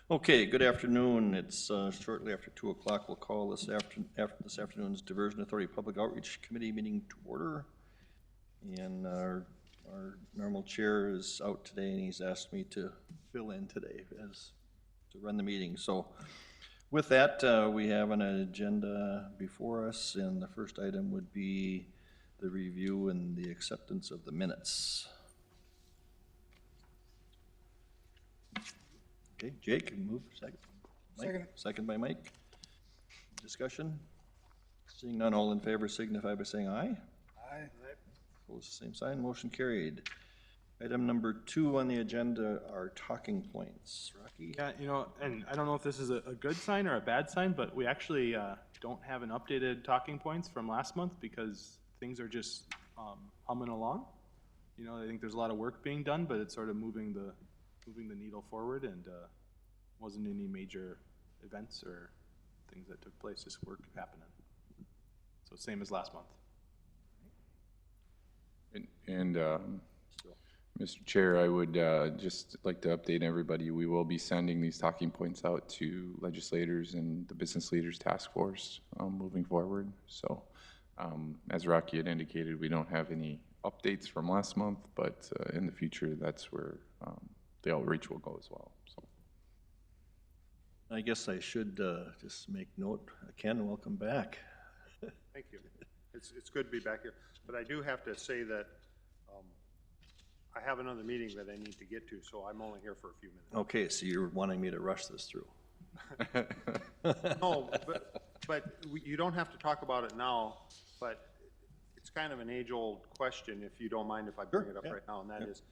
Okay, good afternoon. It's shortly after 2 o'clock. We'll call after this afternoon's Diversion Authority Public Outreach Committee meeting to order. And our normal chair is out today, and he's asked me to fill in today to run the meeting. So with that, we have an agenda before us, and the first item would be the review and the acceptance of the minutes. Okay, Jake, move second. Mike, second by Mike. Discussion? Seeing none, all in favor signify by saying aye. Aye. Opposed, same sign, motion carried. Item number 2 on the agenda are talking points. Rocky? Yeah, and I don't know if this is a good sign or a bad sign, but we actually don't have an updated talking points from last month because things are just humming along. I think there's a lot of work being done, but it's sort of moving the needle forward, and wasn't any major events or things that took place, just work happening. So same as last month. And Mr. Chair, I would just like to update everybody. We will be sending these talking points out to legislators and the Business Leaders Task Force moving forward. So as Rocky had indicated, we don't have any updates from last month, but in the future, that's where the outreach will go as well. So I guess I should just make note. Ken, welcome back. Thank you. It's good to be back here. But I do have to say that I have another meeting that I need to get to, so I'm only here for a few minutes. Okay, so you're wanting me to rush this through. No, but you don't have to talk about it now, but it's kind of an age-old question, if you don't mind if I bring it up right now, and that is,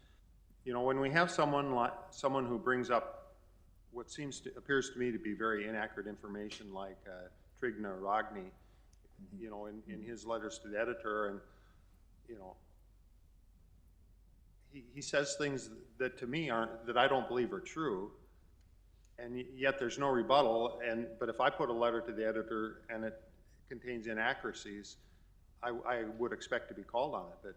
when we have someone who brings up what appears to me to be very inaccurate information, like Trigna Rogni, in his letters to the editor, and he says things that to me that I don't believe are true, and yet there's no rebuttal. But if I put a letter to the editor and it contains inaccuracies, I would expect to be called on it. But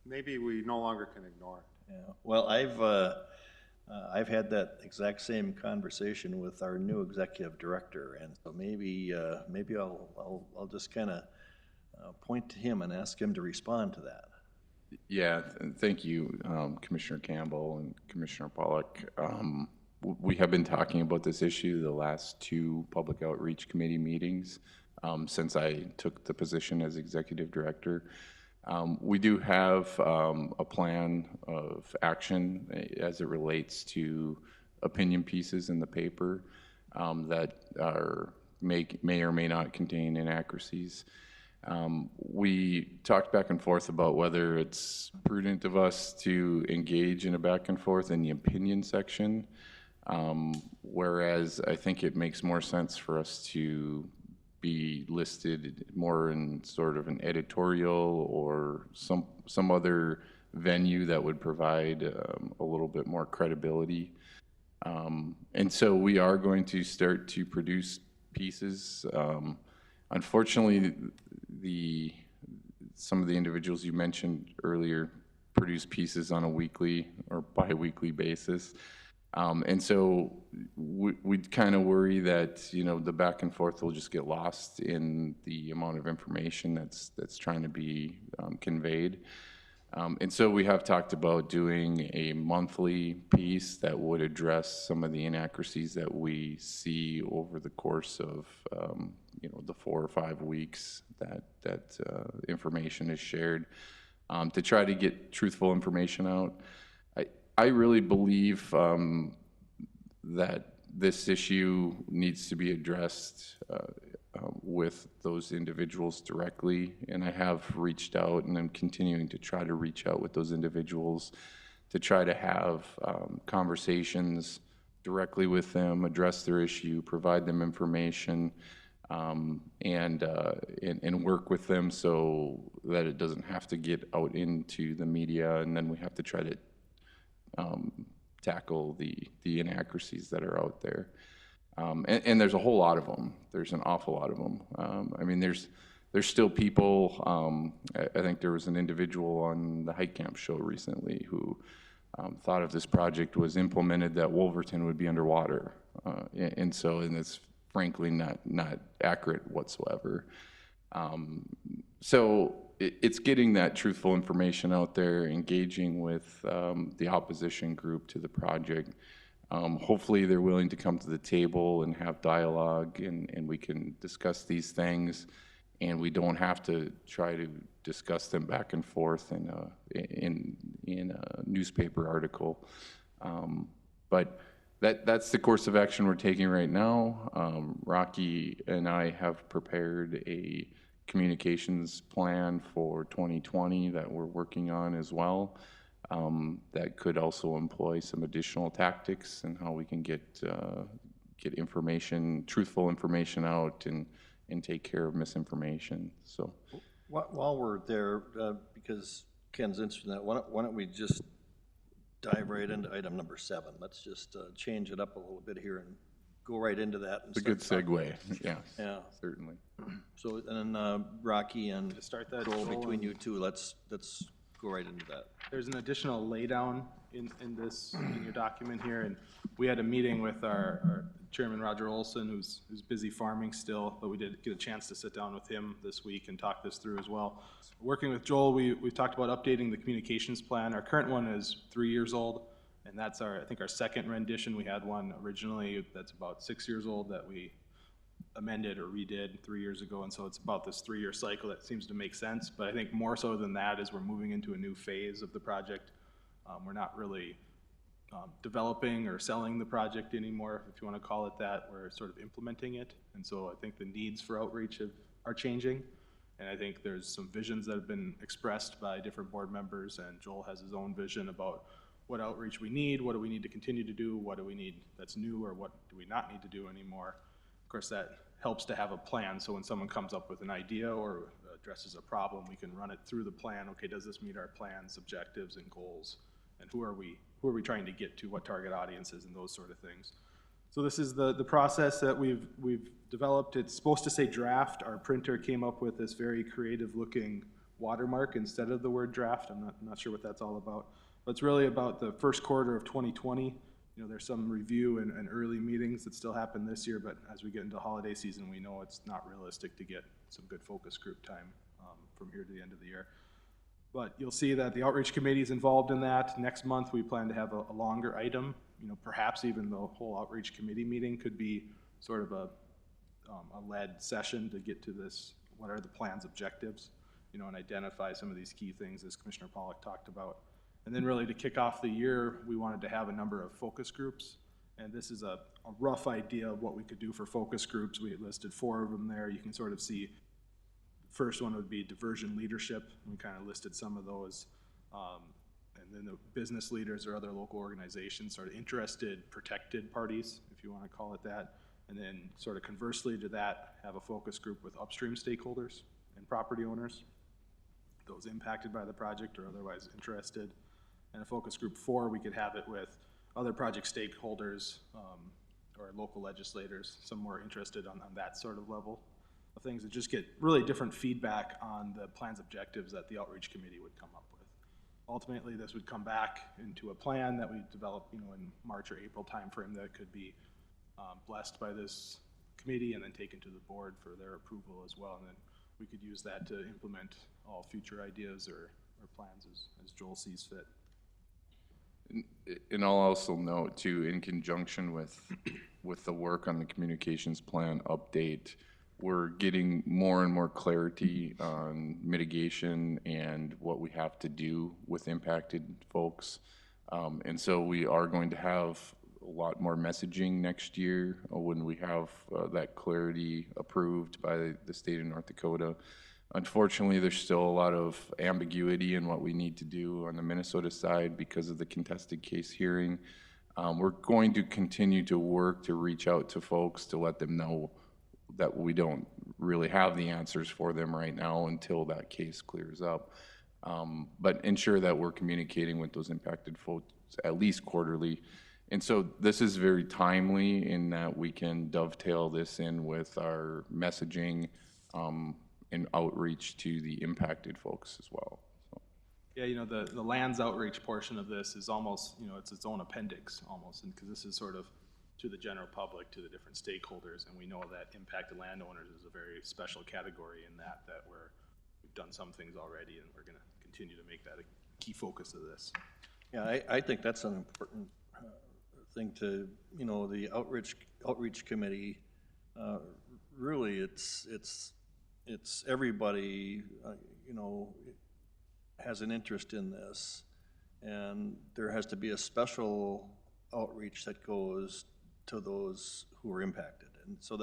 maybe we no longer can ignore it. Yeah. Well, I've had that exact same conversation with our new executive director, and so maybe I'll just kind of point to him and ask him to respond to that. yeah, thank you, Commissioner Campbell and Commissioner Pollock. We have been talking about this issue the last 2 Public Outreach Committee meetings since I took the position as executive director. We do have a plan of action as it relates to opinion pieces in the paper that may or may not contain inaccuracies. We talked back and forth about whether it's prudent of us to engage in a back and forth in the opinion section, whereas I think it makes more sense for us to be listed more in sort of an editorial or some other venue that would provide a little bit more credibility. And so we are going to start to produce pieces. Unfortunately, some of the individuals you mentioned earlier produce pieces on a weekly or bi-weekly basis. And so we kind of worry that, the back and forth will just get lost in the amount of information that's trying to be conveyed. And so we have talked about doing a monthly piece that would address some of the inaccuracies that we see over the course of, the 4 or 5 weeks that information is shared, to try to get truthful information out. I really believe that this issue needs to be addressed with those individuals directly, and I have reached out, and I'm continuing to try to reach out with those individuals to try to have conversations directly with them, address their issue, provide them information, and work with them so that it doesn't have to get out into the media, and then we have to try to tackle the inaccuracies that are out there. And there's a whole lot of them. There's an awful lot of them. I mean, there's still people, I think there was an individual on the Hike Camp show recently who thought if this project was implemented that Wolverton would be underwater. And it's frankly not accurate whatsoever. So it's getting that truthful information out there, engaging with the opposition group to the project. Hopefully they're willing to come to the table and have dialogue, and we can discuss these things, and we don't have to try to discuss them back and forth in a newspaper article. But that's the course of action we're taking right now. Rocky and I have prepared a communications plan for 2020 that we're working on as well. That could also employ some additional tactics and how we can get information, truthful information out, and take care of misinformation. So, While we're there, because Ken's interested in that, why don't we just dive right into item number 7? Let's just change it up a little bit here and go right into that. it's a good segue. Yeah, Yeah. certainly. So then Rocky and To start that, Joel, Joel, between you two, let's go right into that. there's an additional laydown in your document here, and we had a meeting with our Chairman Roger Olson, who's busy farming still, but we did get a chance to sit down with him this week and talk this through as well. Working with Joel, we've talked about updating the communications plan. Our current one is 3 years old, and that's I think our second rendition. We had one originally that's about 6 years old that we amended or redid 3 years ago, and so it's about this 3-year cycle that seems to make sense. But I think more so than that is we're moving into a new phase of the project. We're not really developing or selling the project anymore, if you want to call it that. We're sort of implementing it, and so I think the needs for outreach are changing, and I think there's some visions that have been expressed by different board members, and Joel has his own vision about what outreach we need, what do we need to continue to do, what do we need that's new, or what do we not need to do anymore. Of course, that helps to have a plan, so when someone comes up with an idea or addresses a problem, we can run it through the plan. Okay, does this meet our plan's objectives and goals? And who are we trying to get to, what target audiences, and those sort of things. So this is the process that we've developed. It's supposed to say draft. Our printer came up with this very creative looking watermark instead of the word draft. I'm not sure what that's all about. But it's really about the first quarter of 2020. You know, there's some review and early meetings that still happen this year, but as we get into holiday season, we know it's not realistic to get some good focus group time from here to the end of the year. But you'll see that the outreach committee is involved in that. Next month, we plan to have a longer item. You know, perhaps even the whole outreach committee meeting could be sort of a led session to get to this, what are the plan's objectives, you know, and identify some of these key things as Commissioner Pollack talked about. And then really to kick off the year, we wanted to have a number of focus groups. And this is a rough idea of what we could do for focus groups. We had listed 4 of them there. You can sort of see. First one would be diversion leadership. We kind of listed some of those. And then the business leaders or other local organizations, sort of interested, protected parties, if you want to call it that. And then sort of conversely to that, have a focus group with upstream stakeholders and property owners, those impacted by the project or otherwise interested. And a focus group 4, we could have it with other project stakeholders or local legislators, some more interested on that sort of level of things, that just get really different feedback on the plan's objectives that the outreach committee would come up with. Ultimately, this would come back into a plan that we develop, you know, in March or April timeframe that could be blessed by this committee and then taken to the board for their approval as well. And then we could use that to implement all future ideas or plans as Joel sees fit. And I'll also note too, in conjunction with the work on the communications plan update, we're getting more and more clarity on mitigation and what we have to do with impacted folks. And so we are going to have a lot more messaging next year when we have that clarity approved by the state of North Dakota. Unfortunately, there's still a lot of ambiguity in what we need to do on the Minnesota side because of the contested case hearing. We're going to continue to work to reach out to folks to let them know that we don't really have the answers for them right now until that case clears up. But ensure that we're communicating with those impacted folks at least quarterly. And so this is very timely in that we can dovetail this in with our messaging and outreach to the impacted folks as well. So. Yeah, the lands outreach portion of this is almost, it's its own appendix almost, and because this is sort of to the general public, to the different stakeholders, and we know that impacted landowners is a very special category in that we've done some things already, and we're gonna continue to make that a key focus of this. Yeah, I think that's an important thing to, the outreach committee, really, it's everybody, has an interest in this, and there has to be a special outreach that goes to those who are impacted. And so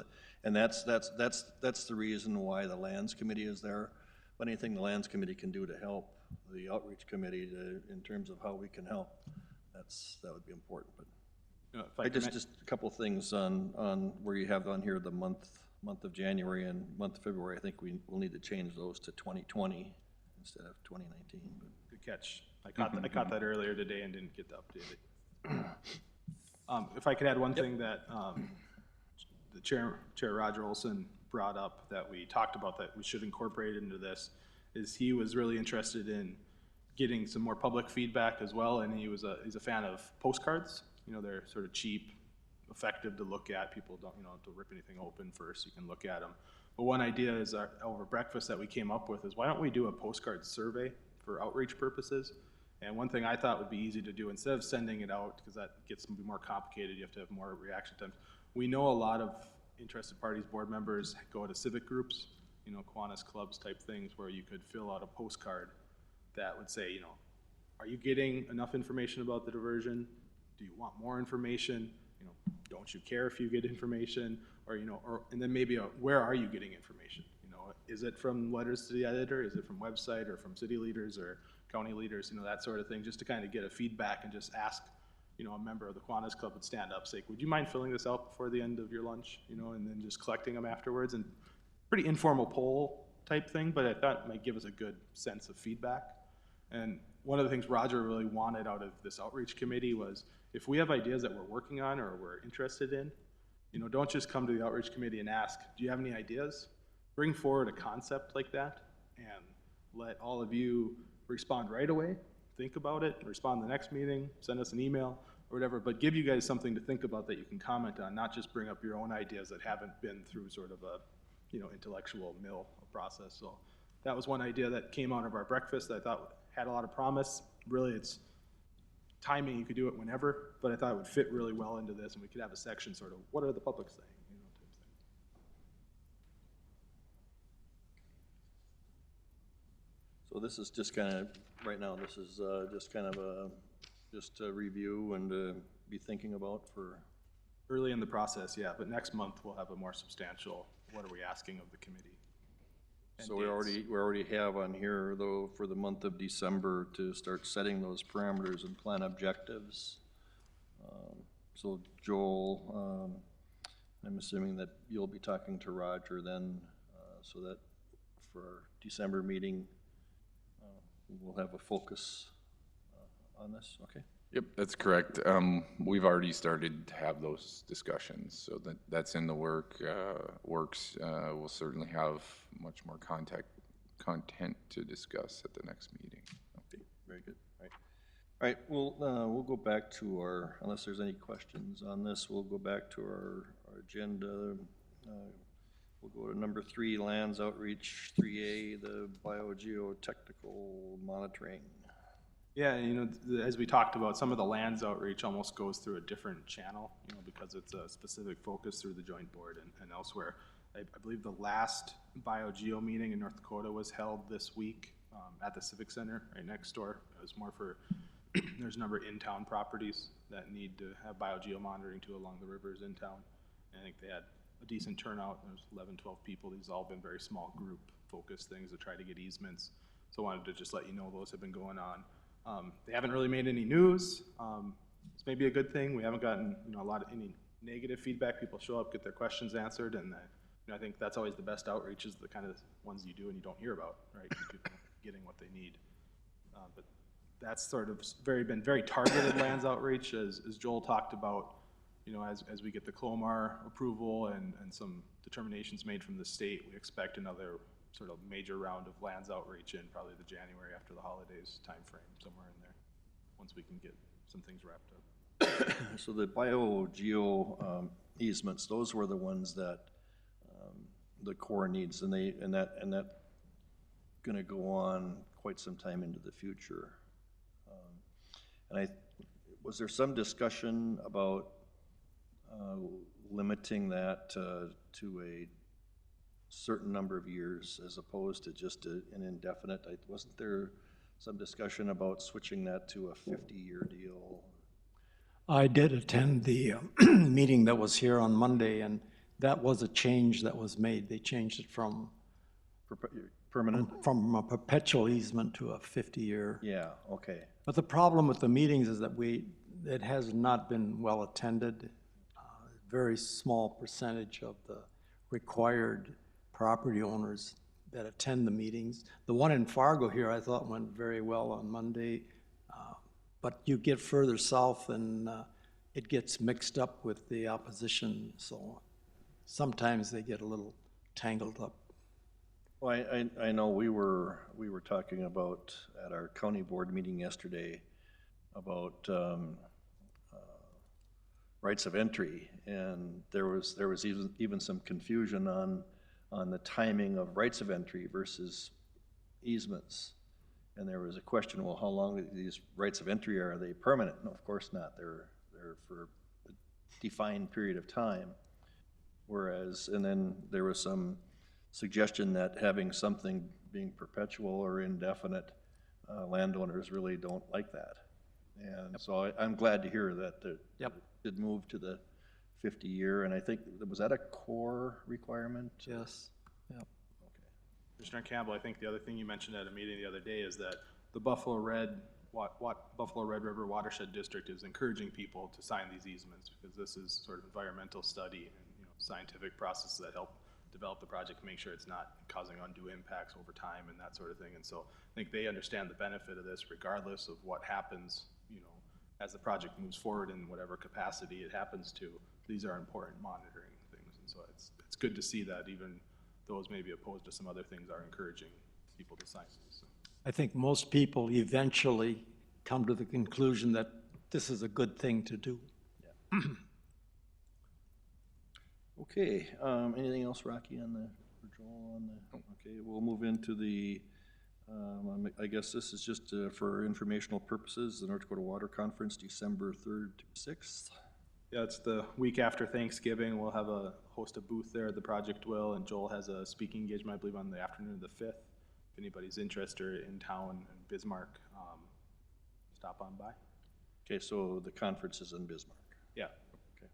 that's the reason why the lands committee is there. But anything the lands committee can do to help the outreach committee in terms of how we can help, that would be important. But just a couple of things on where you have on here the month of January and month of February. I think we'll need to change those to 2020 instead of 2019. But. Good catch. I caught that earlier today and didn't get to update it. If I could add one thing that the Chair Roger Olson brought up that we talked about that we should incorporate into this is he was really interested in getting some more public feedback as well, and he's a fan of postcards. They're sort of cheap, effective to look at. People don't have to rip anything open first. You can look at them. But one idea is over breakfast that we came up with is why don't we do a postcard survey for outreach purposes? And one thing I thought would be easy to do, instead of sending it out, because that gets to be more complicated, you have to have more reaction times. We know a lot of interested parties, board members go to civic groups, Kiwanis clubs type things, where you could fill out a postcard that would say, are you getting enough information about the diversion? Do you want more information? Don't you care if you get information? Or, and then maybe where are you getting information? Is it from letters to the editor? Is it from website or from city leaders or county leaders? That sort of thing, just to kind of get a feedback and just ask, a member of the Kiwanis Club would stand up, say, would you mind filling this out before the end of your lunch? And then just collecting them afterwards. And pretty informal poll type thing, but I thought it might give us a good sense of feedback. And one of the things Roger really wanted out of this outreach committee was if we have ideas that we're working on or we're interested in, don't just come to the outreach committee and ask, do you have any ideas? Bring forward a concept like that and let all of you respond right away, think about it, respond the next meeting, send us an email or whatever, but give you guys something to think about that you can comment on, not just bring up your own ideas that haven't been through sort of a intellectual mill process. So that was one idea that came out of our breakfast that I thought had a lot of promise. Really, it's timing. You could do it whenever, but I thought it would fit really well into this, and we could have a section sort of, what are the public saying? Type thing. So this is just kind of, right now, this is just kind of just a review and to be thinking about for. Early in the process, yeah, but next month we'll have a more substantial, what are we asking of the committee? So we already have on here, though, for the month of December to start setting those parameters and plan objectives. So Joel, I'm assuming that you'll be talking to Roger then, so that for our December meeting, we'll have a focus on this, okay? Yep, that's correct. We've already started to have those discussions, so that's in the works. We'll certainly have much more content to discuss at the next meeting. Okay, very good. All right, we'll go back to our, unless there's any questions on this, we'll go back to our agenda. We'll go to number 3, lands outreach, 3A, the biogeotechnical monitoring. Yeah, as we talked about, some of the lands outreach almost goes through a different channel, because it's a specific focus through the joint board and elsewhere. I believe the last biogeo meeting in North Dakota was held this week at the Civic Center right next door. It was more for, there's a number of in-town properties that need to have biogeo monitoring too along the rivers in town. And I think they had a decent turnout. There's 11, 12 people. These have all been very small group focused things to try to get easements. So I wanted to just let you know those have been going on. They haven't really made any news. It's maybe a good thing. We haven't gotten any negative feedback. People show up, get their questions answered, and I think that's always the best outreach is the kind of ones you do and you don't hear about, right? People getting what they need. But that's sort of been very targeted lands outreach, as Joel talked about. As we get the Clomar approval and some determinations made from the state, we expect another sort of major round of lands outreach in probably the January after the holidays timeframe, somewhere in there, once we can get some things wrapped up. So the bio-geo easements, those were the ones that the Corps needs, and that gonna go on quite some time into the future. Was there some discussion about limiting that to a certain number of years as opposed to just an indefinite? Wasn't there some discussion about switching that to a 50-year deal? I did attend the meeting that was here on Monday, and that was a change that was made. They changed it from Permanent? a perpetual easement to a 50-year. Yeah, okay. But the problem with the meetings is that it has not been well attended. Very small percentage of the required property owners that attend the meetings. The one in Fargo here, I thought went very well on Monday. But you get further south and it gets mixed up with the opposition, so sometimes they get a little tangled up. Well, I know we were talking about, at our county board meeting yesterday, about rights of entry, and there was even some confusion on the timing of rights of entry versus easements. And there was a question, well, how long these rights of entry are they permanent? No, of course not. They're for a defined period of time. Whereas, and then there was some suggestion that having something being perpetual or indefinite, landowners really don't like that. And so I'm glad to hear that it did move to the 50-year, and I think, was that a core requirement? Yes. Yep. Commissioner Campbell, I think the other thing you mentioned at a meeting the other day is that the Buffalo Red River Watershed District is encouraging people to sign these easements, because this is sort of environmental study and scientific processes that help develop the project, make sure it's not causing undue impacts over time and that sort of thing. And so I think they understand the benefit of this regardless of what happens, as the project moves forward in whatever capacity it happens to. These are important monitoring things, and so it's good to see that even those maybe opposed to some other things are encouraging people to sign these. So. I think most people eventually come to the conclusion that this is a good thing to do. Yeah. Okay, anything else, Rocky, or Joel on the? Okay, we'll move into the, I guess this is just for informational purposes, the North Dakota Water Conference, December 3rd to 6th. Yeah, it's the week after Thanksgiving. We'll have host a booth there, the project will, and Joel has a speaking engagement, I believe, on the afternoon of the 5th. If anybody's interested in town in Bismarck, stop on by. Okay, so the conference is in Bismarck. Yeah. Okay.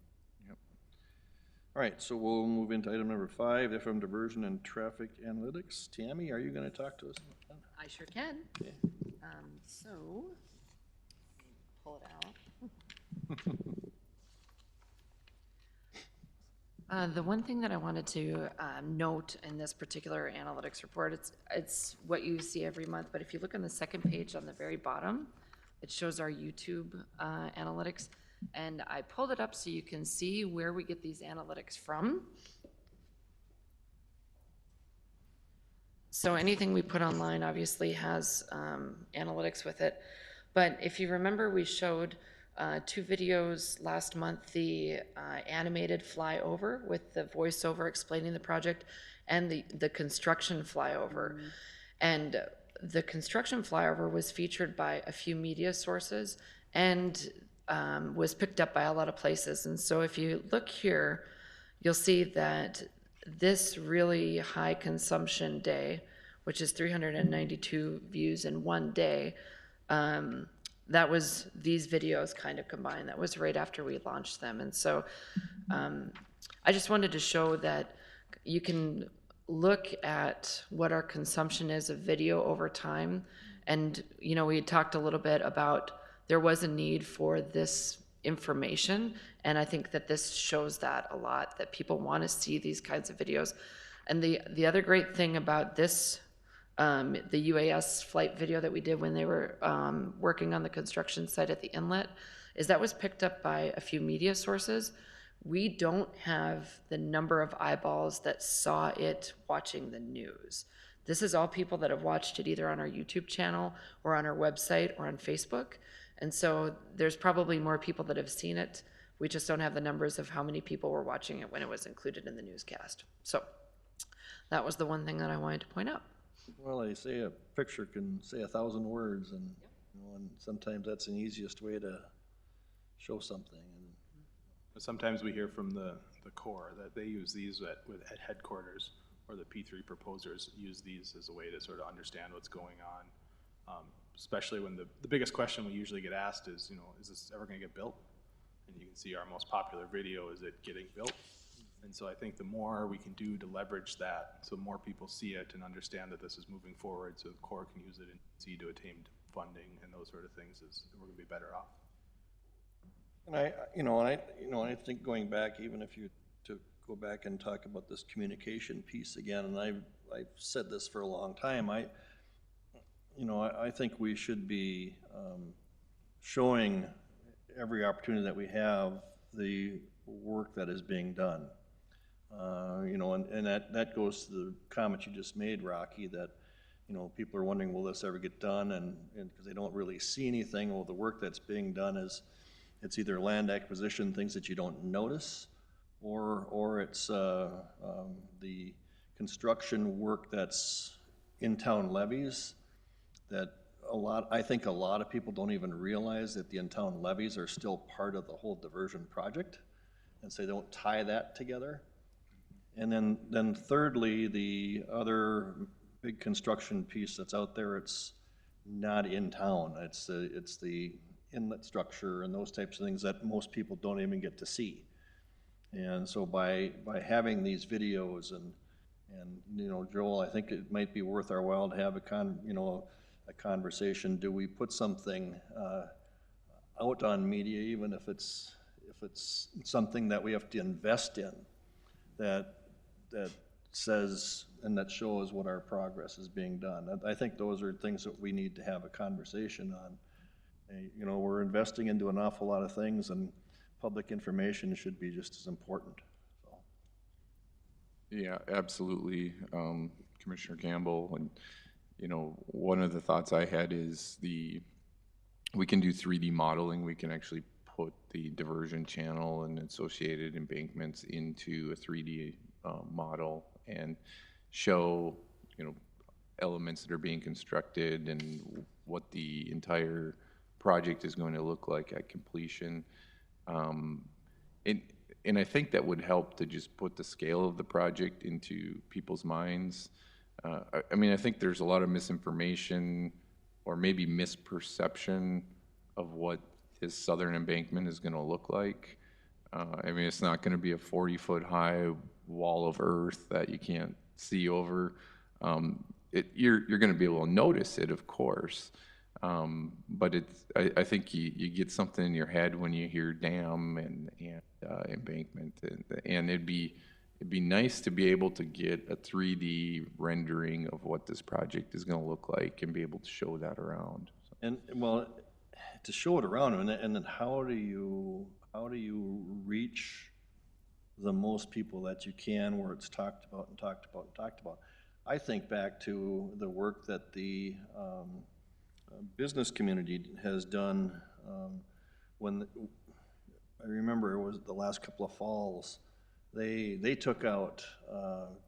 Yep. All right, so we'll move into item number 5, FM diversion and traffic analytics. Tammy, are you going to talk to us about that? I sure can. Okay. So, pull it out. The one thing that I wanted to note in this particular analytics report, it's what you see every month, but if you look on the second page on the very bottom, it shows our YouTube analytics, and I pulled it up so you can see where we get these analytics from. So anything we put online obviously has analytics with it, but if you remember, we showed 2 videos last month, the animated flyover with the voiceover explaining the project, and the construction flyover. And the construction flyover was featured by a few media sources and was picked up by a lot of places. And so if you look here, you'll see that this really high consumption day, which is 392 views in one day, that was these videos kind of combined. That was right after we launched them. And so I just wanted to show that you can look at what our consumption is of video over time. And, we had talked a little bit about there was a need for this information. And I think that this shows that a lot, that people want to see these kinds of videos. And the other great thing about this, the UAS flight video that we did when they were working on the construction site at the inlet, is that was picked up by a few media sources. We don't have the number of eyeballs that saw it watching the news. This is all people that have watched it either on our YouTube channel or on our website or on Facebook. And so there's probably more people that have seen it. We just don't have the numbers of how many people were watching it when it was included in the newscast. So that was the one thing that I wanted to point out. Well, they say a picture can say 1,000 words, and, and sometimes that's the easiest way to show something. And Sometimes we hear from the Corps that they use these at headquarters, or the P3 proposers use these as a way to sort of understand what's going on. Especially when the biggest question we usually get asked is, is this ever going to get built? And you can see our most popular video is it getting built. And so I think the more we can do to leverage that, so more people see it and understand that this is moving forward, so the Corps can use it and see to attain funding and those sort of things, is we're going to be better off. And I think going back, even if you to go back and talk about this communication piece again, and I've said this for a long time, I think we should be showing every opportunity that we have the work that is being done. And that goes to the comment you just made, Rocky, that, people are wondering, will this ever get done? And because they don't really see anything. Well, the work that's being done it's either land acquisition, things that you don't notice, or it's the construction work that's in-town levies that I think a lot of people don't even realize that the in-town levies are still part of the whole diversion project, and so they don't tie that together. And then thirdly, the other big construction piece that's out there, it's not in town. It's the inlet structure and those types of things that most people don't even get to see. And so by having these videos and Joel, I think it might be worth our while to have a conversation. Do we put something out on media, even if it's something that we have to invest in, that says and that shows what our progress is being done? I think those are things that we need to have a conversation on. We're investing into an awful lot of things, and public information should be just as important. So. Yeah, absolutely, Commissioner Campbell. And one of the thoughts I had is we can do 3D modeling. We can actually put the diversion channel and associated embankments into a 3D model and show elements that are being constructed and what the entire project is going to look like at completion. And I think that would help to just put the scale of the project into people's minds. I think there's a lot of misinformation or maybe misperception of what this southern embankment is going to look like. It's not going to be a 40-foot high wall of earth that you can't see over. You're going to be able to notice it, of course. But I think you get something in your head when you hear dam and embankment, and it'd be nice to be able to get a 3D rendering of what this project is going to look like and be able to show that around. And well, to show it around, and then how do you reach the most people that you can, where it's talked about and talked about and talked about? I think back to the work that the business community has done I remember it was the last couple of falls, they took out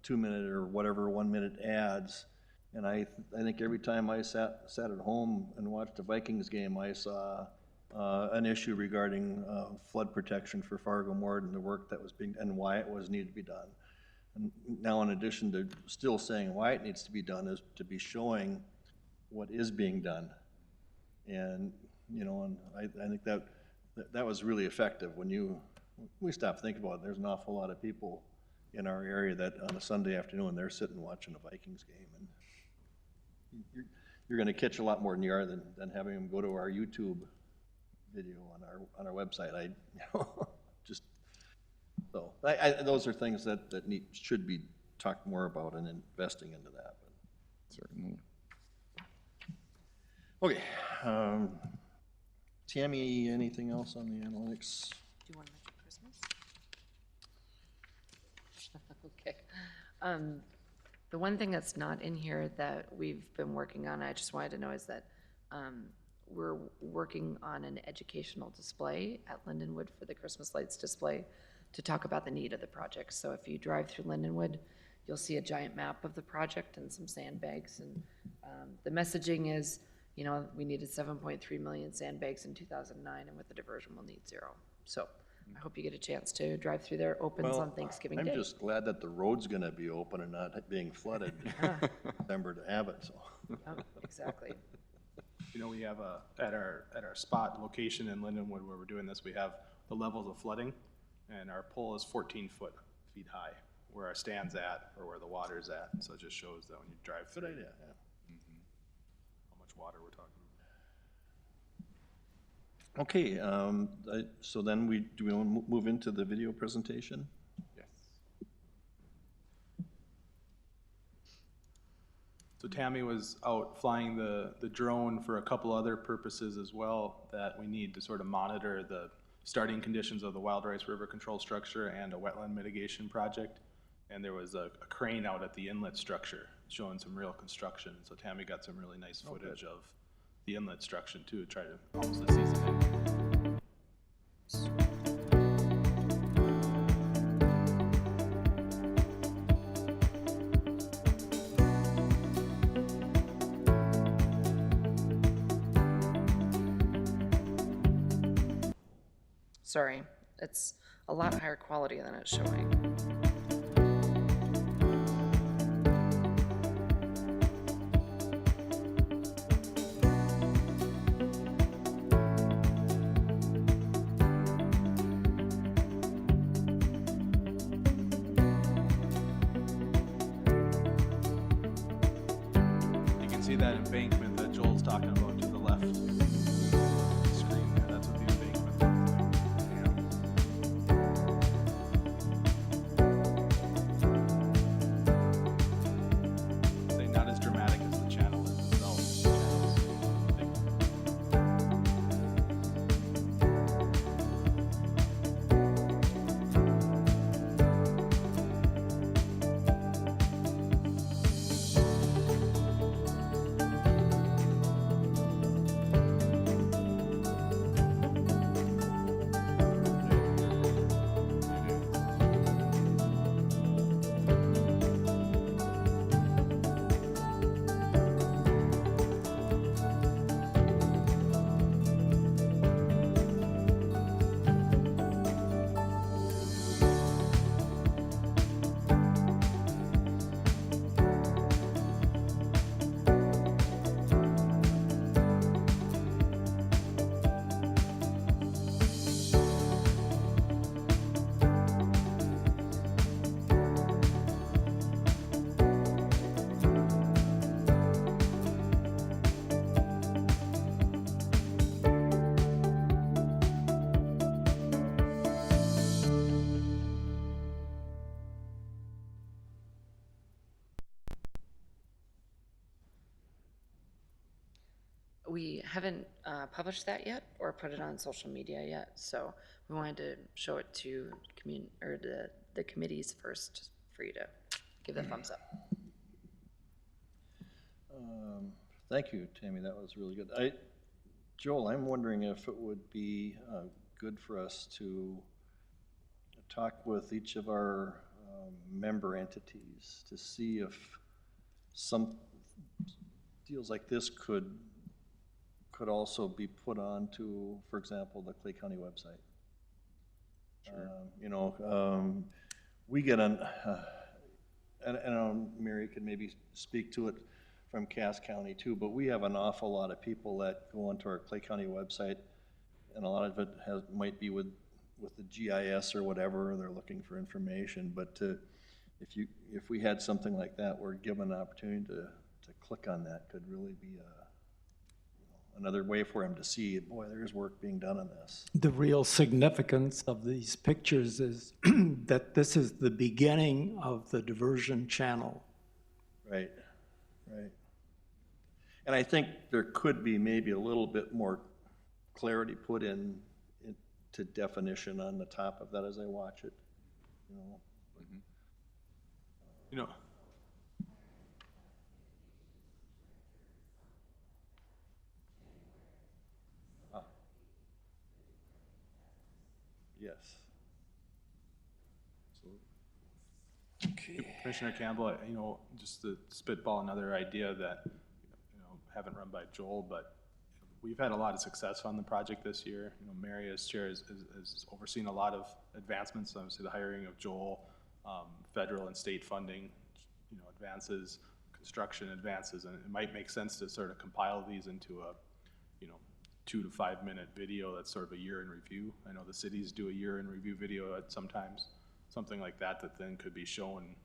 2-minute or whatever 1-minute ads, and I think every time I sat at home and watched a Vikings game, I saw an issue regarding flood protection for Fargo Moord and the work that was being, and why it was needed to be done. And now, in addition to still saying why it needs to be done, is to be showing what is being done. And and I think that was really effective. When we stop thinking about it, there's an awful lot of people in our area that on a Sunday afternoon they're sitting watching a Vikings game, and you're going to catch a lot more than you are than having them go to our YouTube video on our website. Those are things that should be talked more about and investing into that. Certainly. Okay. Tammy, anything else on the analytics? Do you want to mention Christmas? Okay. The one thing that's not in here that we've been working on, I just wanted to know, is that we're working on an educational display at Lindenwood for the Christmas lights display to talk about the need of the project. So if you drive through Lindenwood, you'll see a giant map of the project and some sandbags. And the messaging is, you know, we needed 7.3 million sandbags in 2009, and with the diversion, we'll need 0. So I hope you get a chance to drive through there. It opens on Thanksgiving I'm Day. just glad that the road's gonna be open and not being flooded December to have it, so. Oh, exactly. You know, we have at our spot location in Lindenwood where we're doing this, we have the levels of flooding, and our pole is 14 feet high, where our stand's at, or where the water's at, so it just shows that when you drive through, Good idea, yeah. how much water we're talking about. Okay, so then do we want to move into the video presentation? Yes. So Tammy was out flying the drone for a couple other purposes as well that we need to sort of monitor the starting conditions of the Wild Rice River Control Structure and a wetland mitigation project. And there was a crane out at the inlet structure showing some real construction. So Tammy got some really nice footage of the inlet structure too, to try to almost a season in. Sorry, it's a lot higher quality than it's showing. You can see that embankment that Joel's talking about to the left. Screen there, that's what the embankment looks like. They're not as dramatic as the channel is itself. The channel's big. We haven't published that yet or put it on social media yet, so we wanted to show it to the committees first for you to give the thumbs up. Thank you, Tammy, that was really good. Joel, I'm wondering if it would be good for us to talk with each of our member entities to see if some deals like this could also be put onto, for example, the Clay County website. Sure. You know, we get and I know Mary could maybe speak to it from Cass County too, but we have an awful lot of people that go onto our Clay County website, and a lot of it might be with the GIS or whatever, they're looking for information, but if we had something like that, we're given an opportunity to click on that, could really be another way for him to see, boy, there's work being done on this. The real significance of these pictures is that this is the beginning of the diversion channel. Right, right. And I think there could be maybe a little bit more clarity put into definition on the top of that as I watch it, you know. You know, Yes. Commissioner Campbell, just to spitball another idea that, haven't run by Joel, but we've had a lot of success on the project this year. Mary as chair has overseen a lot of advancements, obviously the hiring of Joel, federal and state funding, advances, construction advances, and it might make sense to sort of compile these into a, 2 to 5 minute video that's sort of a year in review. I know the cities do a year in review video at sometimes, something like that then could be shown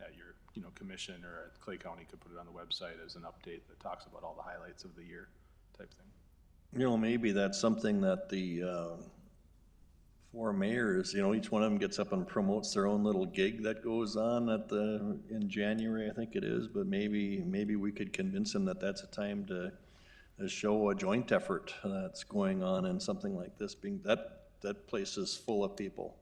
at your, commission, or at Clay County could put it on the website as an update that talks about all the highlights of the year type thing. Maybe that's something that the 4 mayors, each one of them gets up and promotes their own little gig that goes on in January, I think it is, but maybe we could convince them that that's a time to show a joint effort that's going on in something like this, being that place is full of people.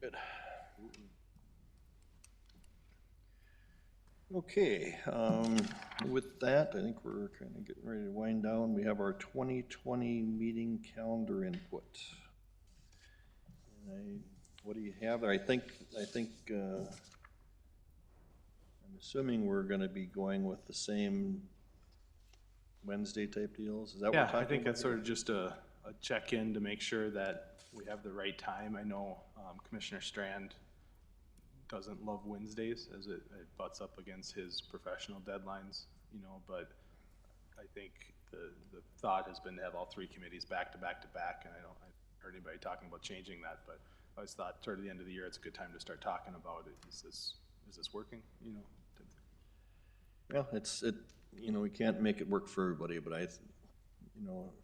Good. Okay, with that, I think we're kind of getting ready to wind down. We have our 2020 meeting calendar input. What do you have there? I think I'm assuming we're going to be going with the same Wednesday type deals. Is that what we're Yeah, talking about? I think that's here? sort of just a check-in to make sure that we have the right time. I know Commissioner Strand doesn't love Wednesdays as it butts up against his professional deadlines, but I think the thought has been to have all 3 committees back to back to back, and I haven't heard anybody talking about changing that, but I always thought toward the end of the year it's a good time to start talking about it. Is this working? Well, we can't make it work for everybody, but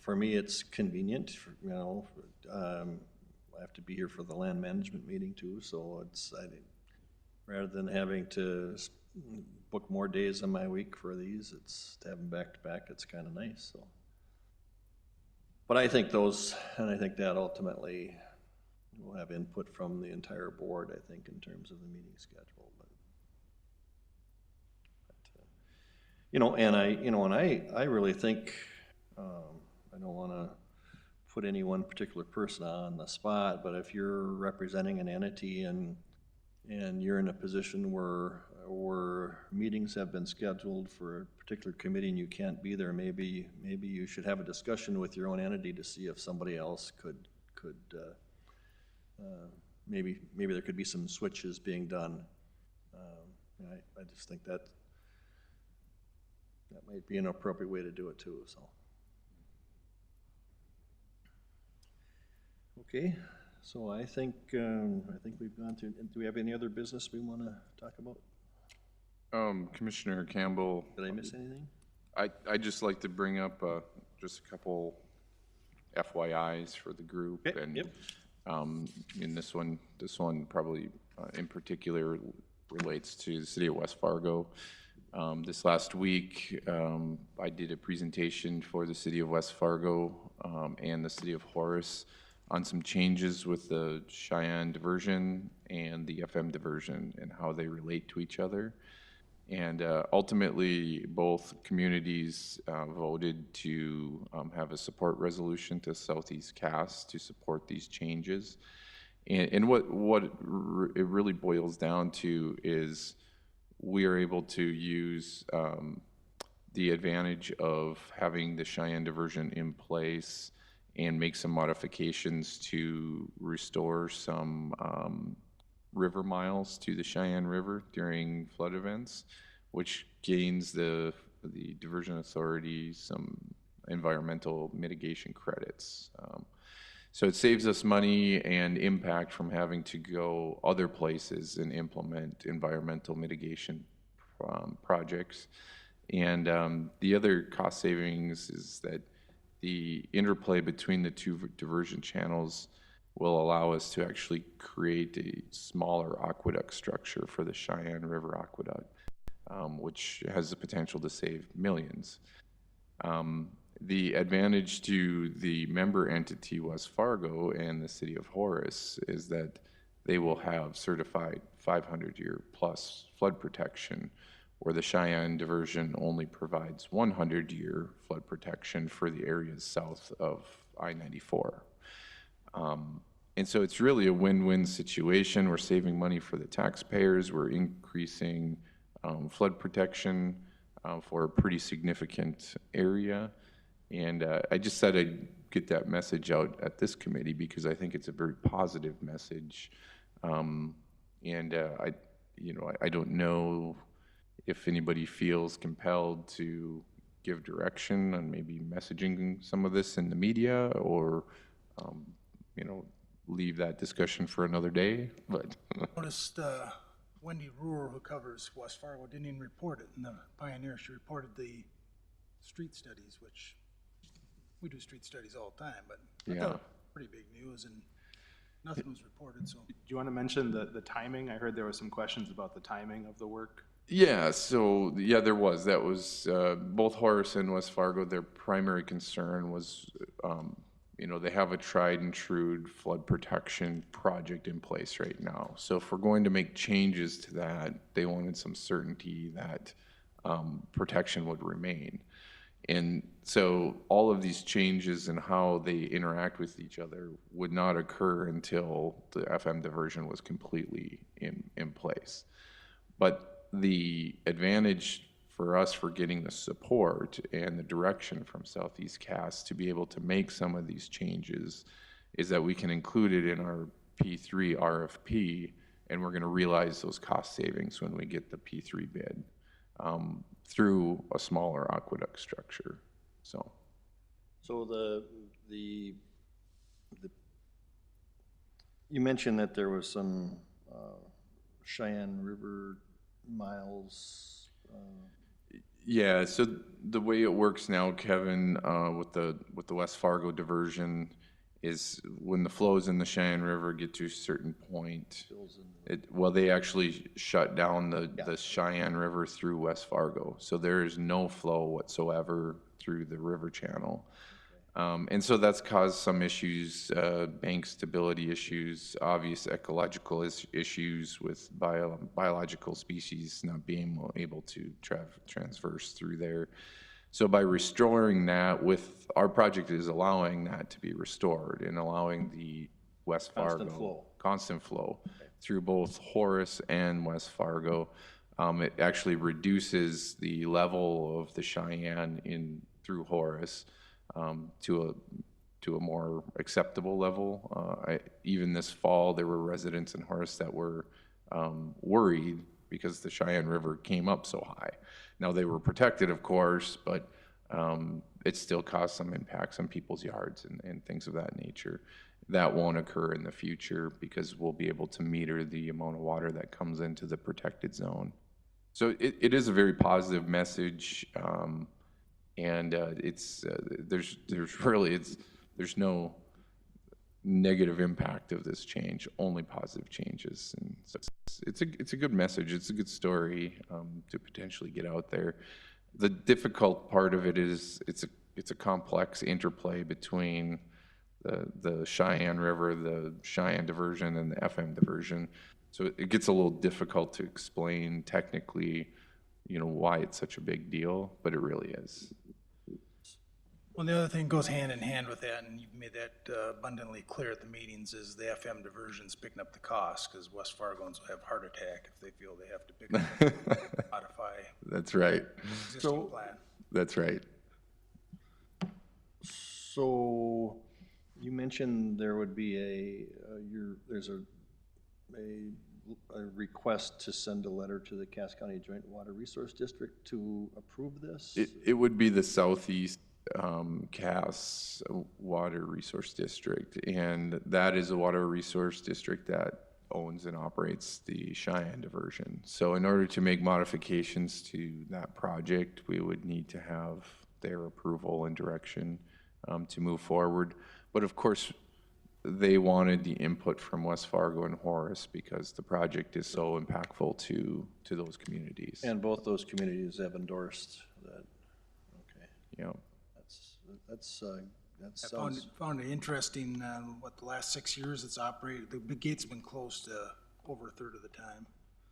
for me, it's convenient, I have to be here for the land management meeting too, so rather than having to book more days in my week for these, it's to have them back to back, it's kind of nice, so. But I think that ultimately will have input from the entire board, I think, in terms of the meeting schedule, and I really think, I don't want to put any one particular person on the spot, but if you're representing an entity and you're in a position where meetings have been scheduled for a particular committee and you can't be there, maybe you should have a discussion with your own entity to see if somebody else could maybe there could be some switches being done. I just think that might be an appropriate way to do it too, so. Okay, so I think we've gone through, do we have any other business we want to talk about? Commissioner Campbell. Did I miss anything? I'd just like to bring up just a couple FYIs for the group. Okay, and yep. In this one probably in particular relates to the city of West Fargo. This last week, I did a presentation for the city of West Fargo and the city of Horace on some changes with the Cheyenne diversion and the FM diversion and how they relate to each other. And ultimately, both communities voted to have a support resolution to Southeast Cass to support these changes. And what it really boils down to is we are able to use the advantage of having the Cheyenne diversion in place and make some modifications to restore some river miles to the Cheyenne River during flood events, which gains the diversion authority some environmental mitigation credits. So it saves us money and impact from having to go other places and implement environmental mitigation projects. And the other cost savings is that the interplay between the two diversion channels will allow us to actually create a smaller aqueduct structure for the Cheyenne River Aqueduct, which has the potential to save millions. The advantage to the member entity West Fargo and the city of Horace is that they will have certified 500-year plus flood protection, where the Cheyenne diversion only provides 100-year flood protection for the areas south of I-94. And so it's really a win-win situation. We're saving money for the taxpayers. We're increasing flood protection for a pretty significant area. And I just said I'd get that message out at this committee because I think it's a very positive message. I don't know if anybody feels compelled to give direction on maybe messaging some of this in the media, or leave that discussion for another day. But Noticed Wendy Ruhr, who covers West Fargo, didn't even report it in the Pioneer. She reported the street studies, which we do street studies all the time, but I Yeah. thought it was pretty big news, and nothing was reported, so. Do you want to mention the timing? I heard there were some questions about the timing of the work. yeah, so yeah, there was. That was both Horace and West Fargo. Their primary concern was, they have a tried and true flood protection project in place right now. So if we're going to make changes to that, they wanted some certainty that protection would remain. And so all of these changes in how they interact with each other would not occur until the FM diversion was completely in place. But the advantage for us for getting the support and the direction from Southeast Cass to be able to make some of these changes is that we can include it in our P3 RFP, and we're going to realize those cost savings when we get the P3 bid through a smaller aqueduct structure. So you mentioned that there was some Cheyenne River miles. yeah, so the way it works now, Kevin, with the West Fargo diversion is when the flows in the Cheyenne River get to a certain point, they actually shut down the Cheyenne River through West Fargo. So there is no flow whatsoever through the river channel. And so that's caused some issues, bank stability issues, obvious ecological issues with biological species not being able to transverse through there. So by restoring that, with our project is allowing that to be restored and allowing the West Fargo constant flow through both Horace and West Fargo. It actually reduces the level of the Cheyenne in through Horace to a more acceptable level. Even this fall, there were residents in Horace that were worried because the Cheyenne River came up so high. Now, they were protected, of course, but it still caused some impacts on people's yards and things of that nature. That won't occur in the future because we'll be able to meter the amount of water that comes into the protected zone. So it is a very positive message, and there's no negative impact of this change, only positive changes. And so it's a good message. It's a good story to potentially get out there. The difficult part of it is it's a complex interplay between the Cheyenne River, the Cheyenne diversion, and the FM diversion. So it gets a little difficult to explain technically, why it's such a big deal, but it really is. Well, the other thing goes hand in hand with that, and you've made that abundantly clear at the meetings, is the FM diversion's picking up the cost, because West Fargoans will have a heart attack if they feel they have to pick up, modify That's right. existing plan. That's right. So you mentioned there would be there's a request to send a letter to the Cass County Joint Water Resource District to approve this? It would be the Southeast Cass Water Resource District, and that is a water resource district that owns and operates the Cheyenne diversion. So in order to make modifications to that project, we would need to have their approval and direction to move forward. But of course, they wanted the input from West Fargo and Horace because the project is so impactful to those communities. And both those communities have endorsed that. Okay, Yeah. that I found sounds, it interesting, the last 6 years it's operated, the gate's been closed over a third of the time.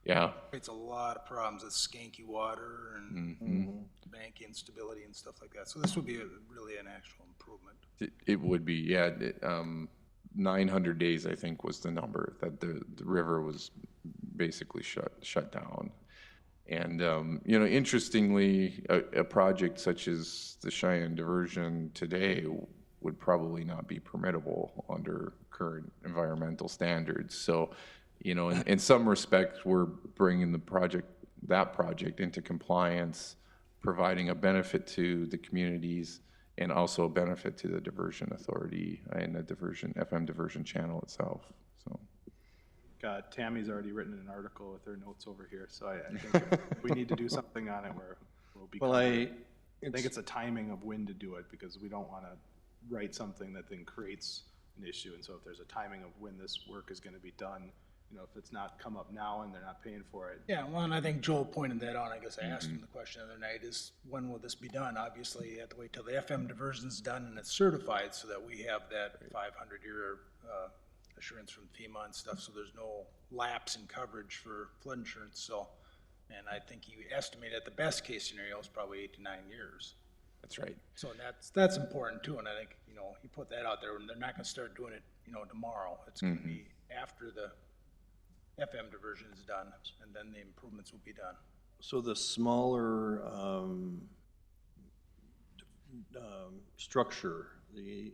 Yeah. It's a lot of problems with skanky water and bank instability and stuff like that. So this would be really an actual improvement. It would be, yeah. 900 days, I think, was the number that the river was basically shut down. And, interestingly, a project such as the Cheyenne Diversion today would probably not be permittable under current environmental standards. So, in some respects, we're bringing that project into compliance, providing a benefit to the communities and also a benefit to the diversion authority and the FM diversion channel itself, so. Tammy's already written an article with her notes over here, so I think if we need to do something on it where we'll be. well, I think it's a timing of when to do it, because we don't want to write something that then creates an issue. And so if there's a timing of when this work is going to be done, if it's not come up now and they're not paying for it. Yeah, well, and I think Joel pointed that out. I guess I asked him the question the other night is, when will this be done? Obviously, you have to wait till the FM diversion's done and it's certified so that we have that 500-year assurance from FEMA and stuff, so there's no lapse in coverage for flood insurance. So, and I think he estimated the best case scenario is probably 8 to 9 years. That's right. So that's important too, and I think, he put that out there, and they're not gonna start doing it, tomorrow. It's gonna be after the FM diversion is done, and then the improvements will be done. so the smaller structure, the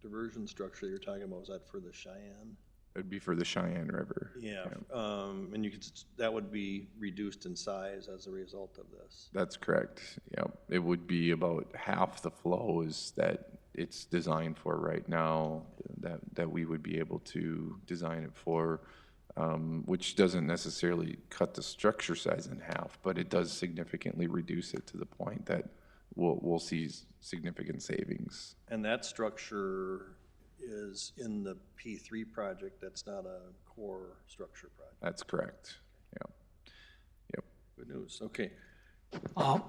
diversion structure you're talking about, was that for the Cheyenne? It'd be for the Cheyenne River. Yeah, and that would be reduced in size as a result of this. That's correct. Yeah, it would be about half the flows that it's designed for right now, that we would be able to design it for, which doesn't necessarily cut the structure size in half, but it does significantly reduce it to the point that we'll see significant savings. And that structure is in the P3 project, that's not a core structure project. That's correct. Yeah. Yep. Good news, okay.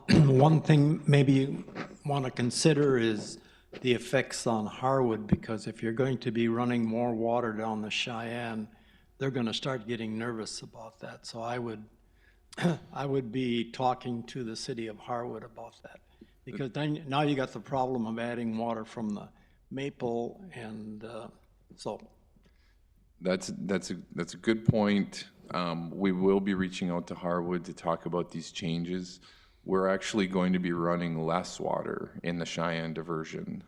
One thing maybe you want to consider is the effects on Harwood, because if you're going to be running more water down the Cheyenne, they're going to start getting nervous about that. So I would be talking to the city of Harwood about that, because then now you got the problem of adding water from the Maple, and so. That's a good point. We will be reaching out to Harwood to talk about these changes. We're actually going to be running less water in the Cheyenne diversion.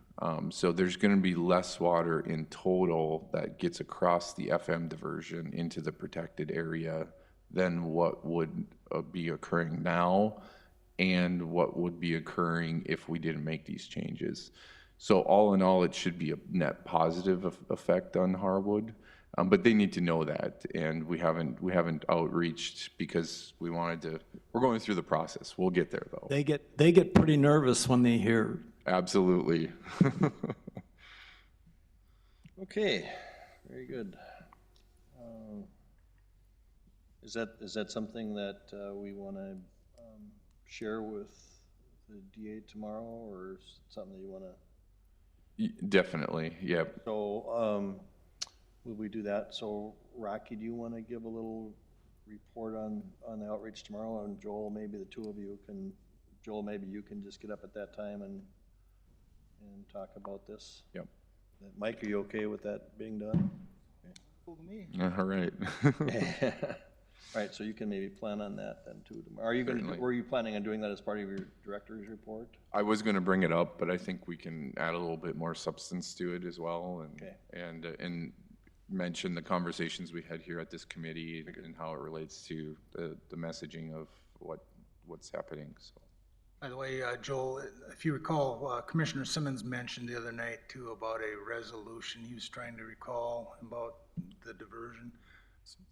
So there's going to be less water in total that gets across the FM diversion into the protected area than what would be occurring now and what would be occurring if we didn't make these changes. So all in all, it should be a net positive effect on Harwood. But they need to know that, and we haven't outreached because we're going through the process. We'll get there though. They get pretty nervous when they hear. Absolutely. Okay, very good. Is that something that we want to share with the DA tomorrow, or something that you want to? Definitely, yeah. So, will we do that? So, Rocky, do you want to give a little report on the outreach tomorrow? And Joel, maybe the two of you can, maybe you can just get up at that time and talk about this? Yep. Mike, are you okay with that being done? Cool to me. All right. All right, so you can maybe plan on that then too tomorrow. Were you planning on doing that as part of your director's report? I was going to bring it up, but I think we can add a little bit more substance to it as well, and mention the conversations we had here at this committee and how it relates to the messaging of what's happening. So. By the way, Joel, if you recall, Commissioner Simmons mentioned the other night too about a resolution he was trying to recall about the diversion.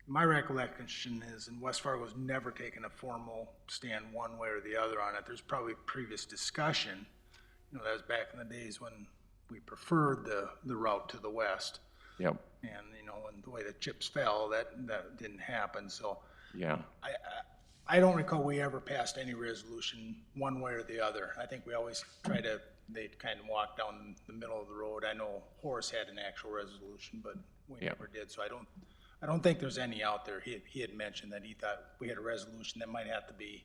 My recollection is, and West Fargo's never taken a formal stand one way or the other on it. There's probably previous discussion, that was back in the days when we preferred the route to the west. Yep, And, you know, and the way the chips fell, that didn't happen, so yeah, I don't recall we ever passed any resolution one way or the other. I think we always they'd kind of walk down the middle of the road. I know Horace had an actual resolution, but we Yeah. never did, so I don't think there's any out there. He had mentioned that he thought we had a resolution that might have to be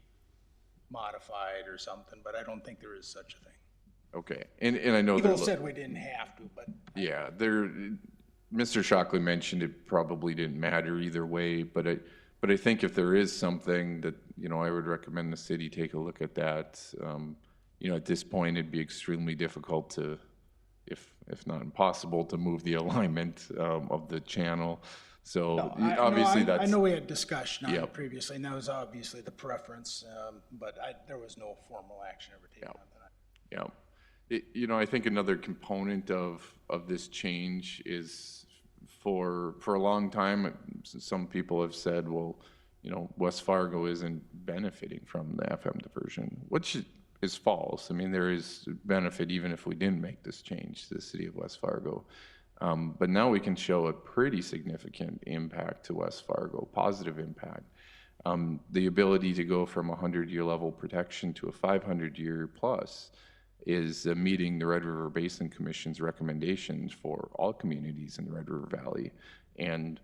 modified or something, but I don't think there is such a thing. okay. And I know People that, said we didn't have to, but yeah, Mr. Shockley mentioned it probably didn't matter either way, but I think if there is something that, you know, I would recommend the city take a look at that. You know, at this point, it'd be extremely difficult to, if not impossible, to move the alignment of the channel. So obviously I that's, know we had discussion on Yep. it previously, and that was obviously the preference, but there was no formal action ever taken on that. yeah. You know, I think another component of this change is for a long time, some people have said, well, you know, West Fargo isn't benefiting from the FM diversion, which is false. I mean, there is benefit even if we didn't make this change to the city of West Fargo. But now we can show a pretty significant impact to West Fargo, positive impact. The ability to go from a 100-year level protection to a 500-year plus is meeting the Red River Basin Commission's recommendations for all communities in the Red River Valley. And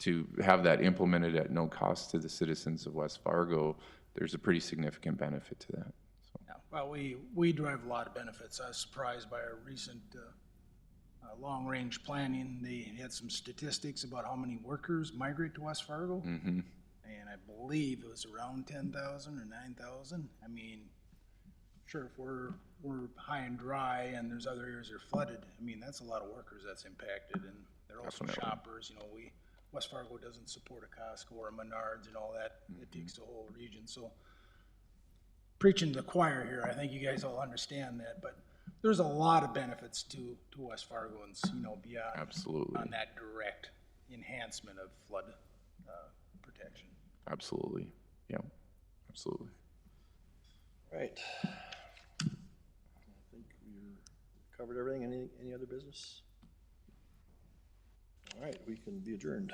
to have that implemented at no cost to the citizens of West Fargo, there's a pretty significant benefit to that. So, Yeah, well, we drive a lot of benefits. I was surprised by our recent long-range planning. They had some statistics about how many workers migrate to West Fargo. mhm. And I believe it was around 10,000 or 9,000. I mean, sure, if we're high and dry and there's other areas that are flooded, I mean, that's a lot of workers that's impacted, and they're also Definitely. shoppers, you know, West Fargo doesn't support a Costco or a Menards and all that. It takes the whole region, so preaching to the choir here, I think you guys all understand that, but there's a lot of benefits to West Fargoans, you know, beyond Absolutely. on that direct enhancement of flood protection. Absolutely. Yeah, absolutely. Right. I think we've covered everything. Any other business? All right, we can be adjourned.